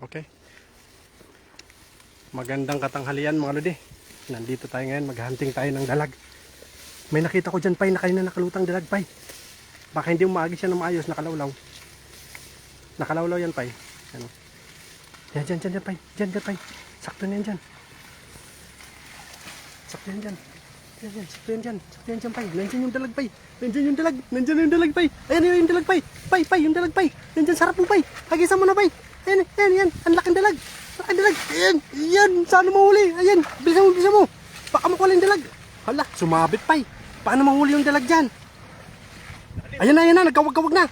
Okay. Magandang katanghalian mga lodi. Nandito tayo ngayon, maghunting tayo ng dalag. May nakita ko dyan, Pay, na kanina nakalutang dalag, Pay. Baka hindi umaagi siya na maayos, nakalawlaw. Nakalawlaw yan, Pay. Ano? Yan, dyan, Pay. Dyan, Pay. Sakto na yan dyan. Sakto yan dyan. Sakto yan dyan, Pay. Nandiyan yung dalag, Pay. Nandiyan yung dalag, Pay. Ayan yung dalag, Pay. Pay, yung dalag, Pay. Nandiyan, sarap mo, Pay. Hagisan mo na, Pay. Ayan. Ang laking dalag. Ayan. Saan mahuli? Ayan. Bilisan mo. Baka makuha yung dalag. Hala, sumabit, Pay. Paano mahuli yung dalag dyan? Ayan na. Nagkawag-kawag na.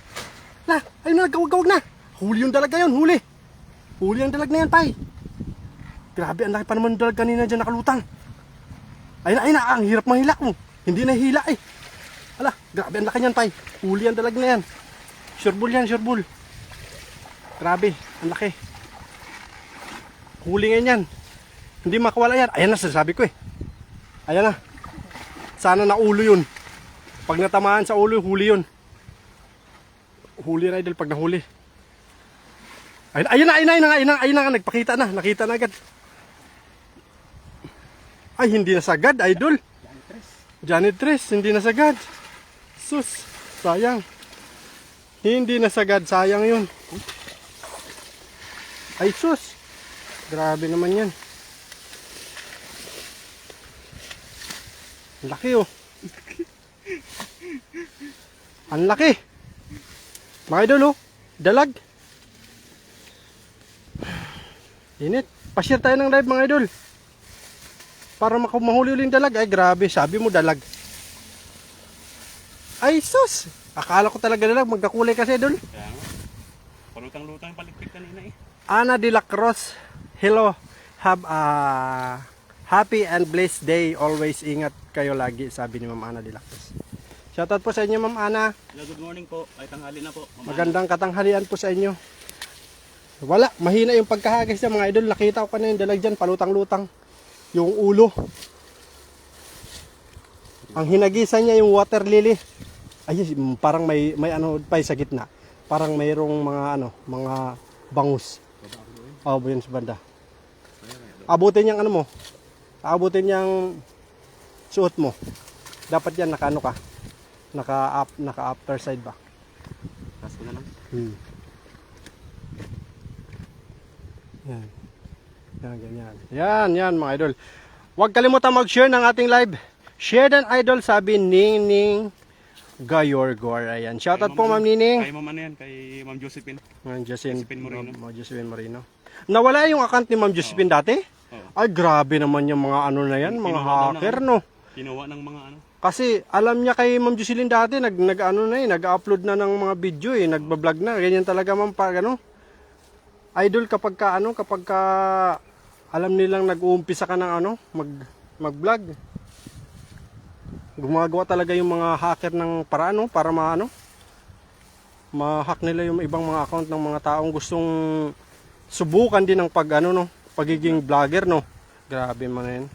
Ayun na, nagkawag-kawag na. Huli yung dalag ngayon, huli. Huli ang dalag na yan, Pay. Grabe, ang laki pa naman yung dalag kanina dyan nakalutang. Ayun na. Ang hirap mahila mo. Hindi na hila eh. Hala, grabe, ang laki niyan, Pay. Huli ang dalag na yan. Sure bull. Grabe, ang laki. Huli ngayon yan. Hindi makawala yan. Ayan na, sasabi ko eh. Ayan na. Sana na ulo yun. Pag natamaan sa ulo, huli yun. Huli na idol pag nahuli. Ayun na. Nagpakita na. Nakita na agad. Ay, hindi nasagad, idol. Janitress, hindi nasagad. Sus, sayang. Hindi nasagad, sayang yun. Ay, sus. Grabe naman yan. Ang laki oh. Ang laki. Mga idol oh. Dalag. Init. Pa-share tayo ng live mga idol. Para makumahuli ulit yung dalag. Ay grabe. Sabi mo dalag. Ay sus. Akala ko talaga dalag. Magkakulay kasi idol. Kaya nga. Palutang-lutang yung palikpik kanina eh. Ana de la Cruz. Hello. Have a happy and blessed day. Always ingat kayo lagi. Sabi ni Ma'am Ana de la Cruz. Shoutout po sa inyo Ma'am Ana. Hello, good morning po. Ay tanghali na po. Magandang katanghalian po sa inyo. Wala, mahina yung pagkahagis niya mga idol. Nakita ko kanina yung dalag dyan, palutang-lutang. Yung ulo. Ang hinagisan niya yung water lily. Ay, parang may ano pa sa gitna. Parang mayroong mga bangus. Oh, yun sa banda. Abutin niyang ano mo. Abutin niyang suot mo. Dapat yan naka ka. Naka upper side ba? Taas ko na lang. Yan mga idol. Huwag kalimutan mag-share ng ating live. Share dan idol, sabi Ning Gayorgor. Ayan. Shoutout po Ma'am Nining. Kay Ma'am ano yan, kay Ma'am Josephine. Ma'am Josephine Moreno. Ma'am Josephine Moreno. Nawala yung account ni Ma'am Josephine dati? Ay, grabe naman yung mga ano na yan, mga hacker, no? Ginawa ng mga ano. Kasi alam niya kay Ma'am Jocelyn dati, nag-upload na ng mga video eh, nagba-vlog na. Ganyan talaga ma'am pag idol kapag ka alam nilang nag-uumpisa ka ng mag-vlog. Gumagawa talaga yung mga hacker ng paraan para ma-hack nila yung ibang mga account ng mga taong gustong subukan din ng pagiging vlogger, no. Grabe man yan.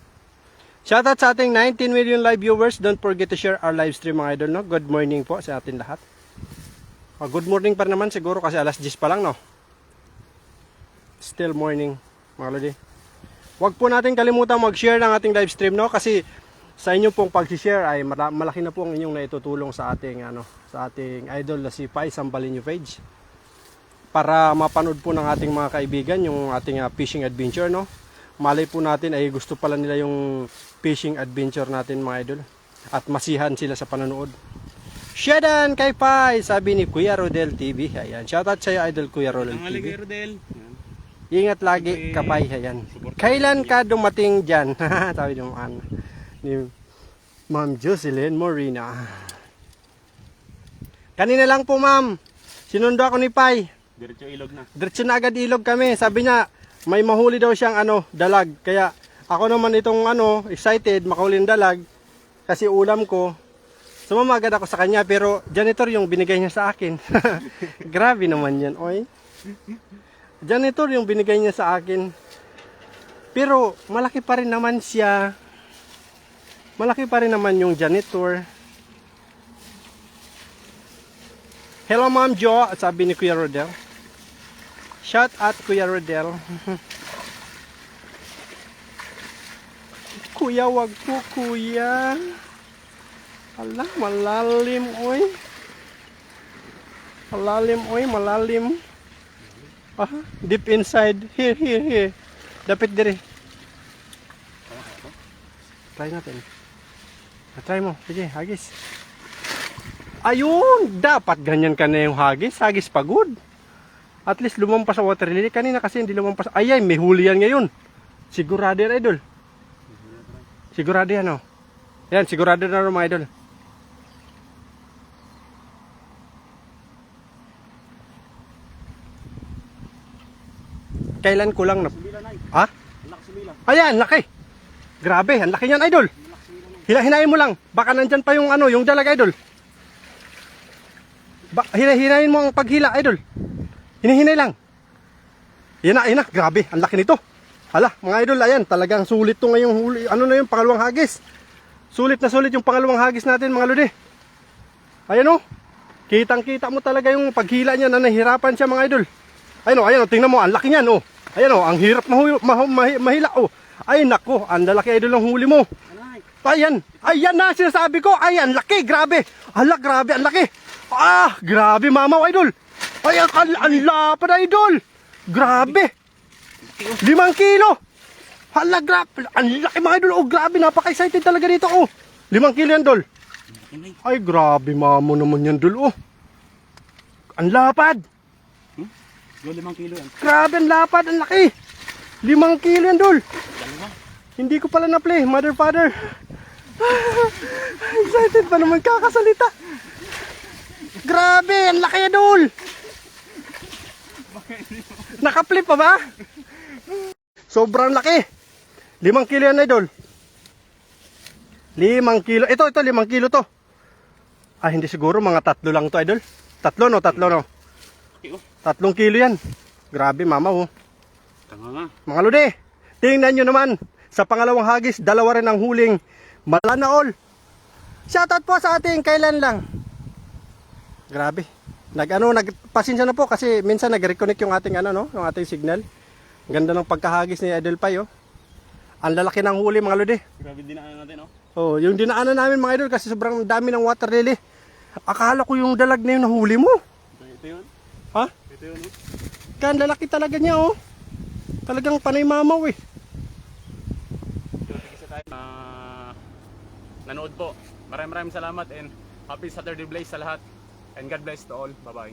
Shoutout sa ating 19 million live viewers. Don't forget to share our live stream mga idol, no. Good morning po sa atin lahat. Good morning pa naman siguro kasi alas 10 pa lang, no. Still morning mga lodi. Huwag po natin kalimutan mag-share ng ating live stream, no, kasi sa inyo pong pag-share ay malaki na po ang inyong naitutulong sa ating idol na si Pai Sambalinyo page. Para mapanood po ng ating mga kaibigan yung ating fishing adventure, no. Malay po natin ay gusto pala nila yung fishing adventure natin mga idol. At masihan sila sa panonood. Shedan kay Pai, sabi ni Kuya Rodel TV. Ayan, shoutout sa iyo idol Kuya Rodel Tanghali TV. kay Rodel. Ingat lagi Kapay. Ayan. Kailan ka dumating dyan? Sabi ni Ma'am Jocelyn Morena. Kanina lang po ma'am. Sinundo ako ni Pai. Diretso ilog na. Diretso na agad ilog kami. Sabi niya, may mahuli daw siyang dalag. Kaya ako naman itong excited makahuli ng dalag kasi ulam ko. Sumama agad ako sa kanya pero janitor yung binigay niya sa akin. Grabe naman yan, oy. Janitor yung binigay niya sa akin. Pero malaki pa rin naman siya. Malaki pa rin naman yung janitor. Hello Ma'am Jo, sabi ni Kuya Rodel. Shout out Kuya Rodel. Kuya, wag po kuya. Ala, malalim oy. Malalim oy, malalim. Ah, deep inside. Here. Dapit dire. Try natin. Try mo. Sige, hagis. Ayun, dapat ganyan ka na yung hagis. Hagis pagod. At least lumampas sa water lily. Kanina kasi hindi lumampas. Ay, may huli yan ngayon. Sigurado yan, idol. Sigurado yan, oh. Yan, sigurado na rin, mga idol. Kailan ko lang na... Sumila na. Ha? Anak sumila. Ayan, laki. Grabe, ang laki niyan, idol. Hinahin mo lang. Baka nandyan pa yung yung dalag, idol. Hinahin mo ang paghila, idol. Hinahinay lang. Yan na, grabe, ang laki nito. Hala, mga idol, ayan, talagang sulit to ngayong huli. Ano na yung pangalawang hagis? Sulit na sulit yung pangalawang hagis natin, mga lodi. Ayan o. Kitang-kita mo talaga yung paghila niya na nahihirapan siya, mga idol. Ayan o, tingnan mo, ang laki niyan o. Ayan o, ang hirap mahila o. Ay nako, ang lalaki idol ng huli mo. Ayan na sinasabi ko. Ayan, laki, grabe. Hala, grabe, ang laki. Ah, grabe mamaw idol. Ay, ang lapad idol. Grabe. 5 kilo. Hala, grabe. Ang laki mga idol. Oh, grabe, napaka-excited talaga dito. Oh, 5 kilo yan, dol. Ay, grabe mamo naman yan, dol. Oh, ang lapad. Yung 5 kilo yan. Grabe, ang lapad, ang laki. 5 kilo yan, dol. Hindi ko pala na-play, mother, father. Excited pa naman kakasalita. Grabe, ang laki, dol. Naka-flip pa ba? Sobrang laki. 5 kilo yan, idol. 5 kilo. Ito, 5 kilo to. Ah, hindi siguro, mga 3 lang to, idol. 3 no. 3 kilo yan. Grabe, mama, oh. Tanga nga. Mga lodi, tingnan nyo naman. Sa pangalawang hagis, 2 rin ang huling. Malana all. Shoutout po sa ating kailan lang. Grabe. Nagpasensya na po kasi minsan nag-reconnect yung ating yung ating signal. Ganda ng pagkahagis ni Idol Pai, oh. Ang lalaki ng huli, mga lodi. Grabe dinaanan natin, oh. Oh, yung dinaanan namin, mga idol, kasi sobrang dami ng water lily. Akala ko yung dalag na yung nahuli mo. Ito yun. Ha? Ito yun, oh. Kan lalaki talaga niya, oh. Talagang panay mamaw, eh. Isa tayo nanood po. Maraming salamat and happy Saturday Blaze sa lahat. And God bless to all. Bye-bye.